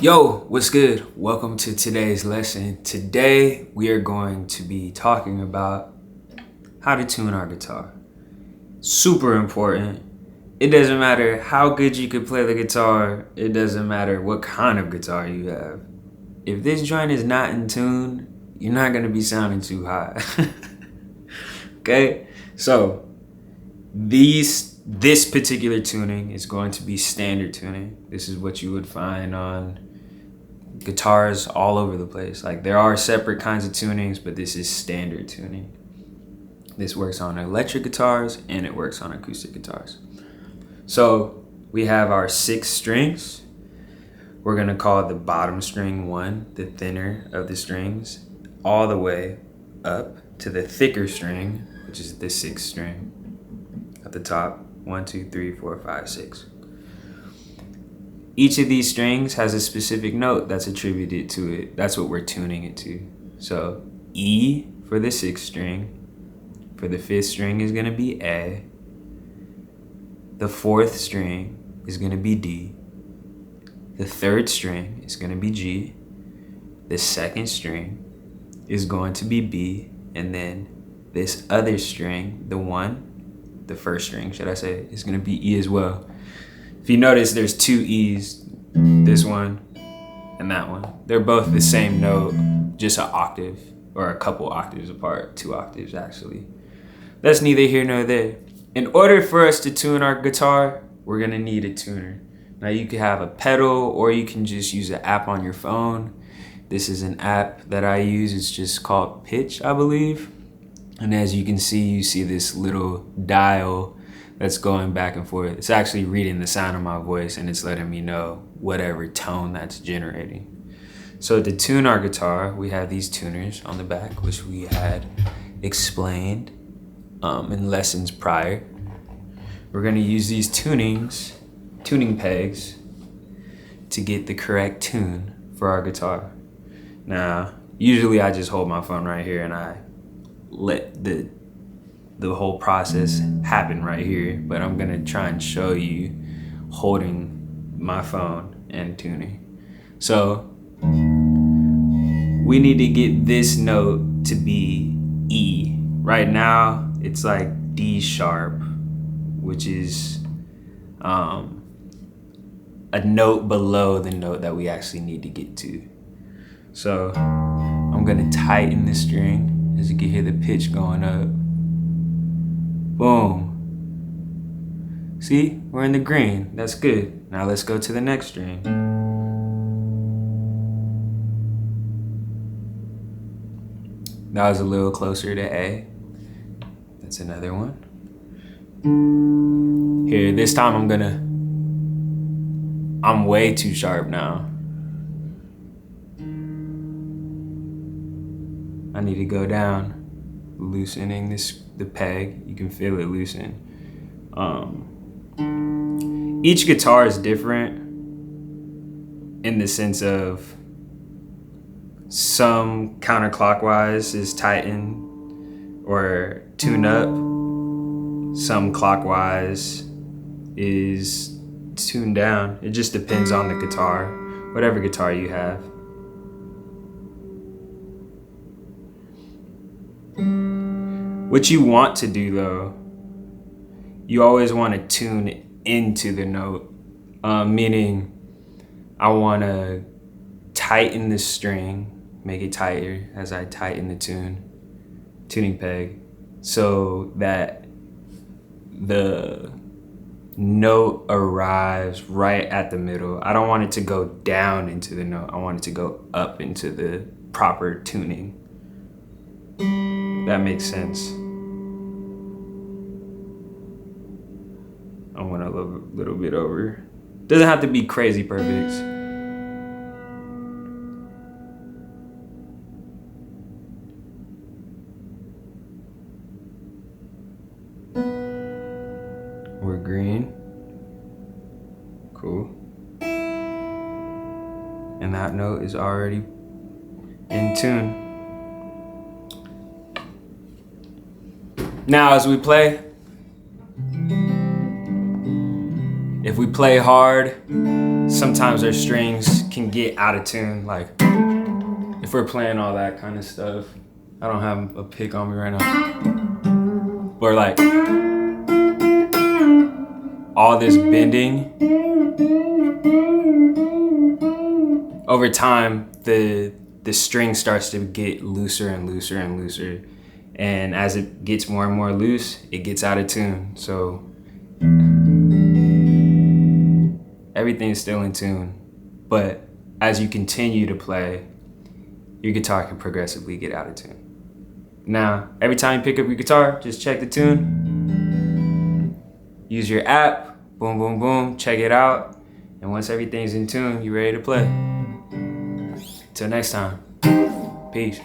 Yo, what's good? Welcome to today's lesson. Today we are going to be talking about how to tune our guitar. Super important. It doesn't matter how good you can play the guitar, it doesn't matter what kind of guitar you have. If this joint is not in tune, you're not going to be sounding too high. Okay? So, this particular tuning is going to be standard tuning. This is what you would find on guitars all over the place. Like, there are separate kinds of tunings, but this is standard tuning. This works on electric guitars and it works on acoustic guitars. So we have our 6 strings. We're gonna call the bottom string 1, the thinner of the strings, all the way up to the thicker string, which is the 6th string at the top. 1, 2, 3, 4, 5, 6. Each of these strings has a specific note that's attributed to it. That's what we're tuning it to. So E for the 6th string. For the 5th string is going to be A. The 4th string is going to be D. The 3rd string is going to be G. The 2nd string is going to be B. And then this other string, the 1st string, should I say, is going to be E as well. If you notice, there's 2 E's, this one and that one. They're both the same note, just an octave or a couple octaves apart, 2 octaves actually. That's neither here nor there. In order for us to tune our guitar, we're gonna need a tuner. Now you can have a pedal or you can just use an app on your phone. This is an app that I use, it's just called Pitch, I believe. And as you can see, you see this little dial that's going back and forth. It's actually reading the sound of my voice and it's letting me know whatever tone that's generating. So to tune our guitar, we have these tuners on the back, which we had explained in lessons prior. We're gonna use these tuning pegs to get the correct tune for our guitar. Now, usually I just hold my phone right here and I let the whole process happen right here, but I'm gonna try and show you holding my phone and tuning. So we need to get this note to be E. Right now it's like D sharp, which is a note below the note that we actually need to get to. So I'm gonna tighten the string as you can hear the pitch going up. Boom. See, we're in the green. That's good. Now let's go to the next string. That was a little closer to A. That's another one. Here, this time I'm way too sharp now. I need to go down, loosening the peg. You can feel it loosen. Each guitar is different in the sense of some counterclockwise is tightened or tuned up. Some clockwise is tuned down. It just depends on the guitar, whatever guitar you have. What you want to do though, you always want to tune into the note, meaning I want to tighten the string, make it tighter as I tighten the tuning peg, so that the note arrives right at the middle. I don't want it to go down into the note, I want it to go up into the proper tuning. That makes sense. I went a little bit over. Doesn't have to be crazy perfect. We're green. Cool. And that note is already in tune. Now as we play, if we play hard, sometimes our strings can get out of tune. Like if we're playing all that kind of stuff, I don't have a pick on me right now. Or like all this bending, over time the string starts to get looser and looser and looser. And as it gets more and more loose, it gets out of tune. So everything's still in tune. But as you continue to play, your guitar can progressively get out of tune. Now, every time you pick up your guitar, just check the tune. Use your app, boom, boom, boom, check it out. And once everything's in tune, you're ready to play. Till next time, peace.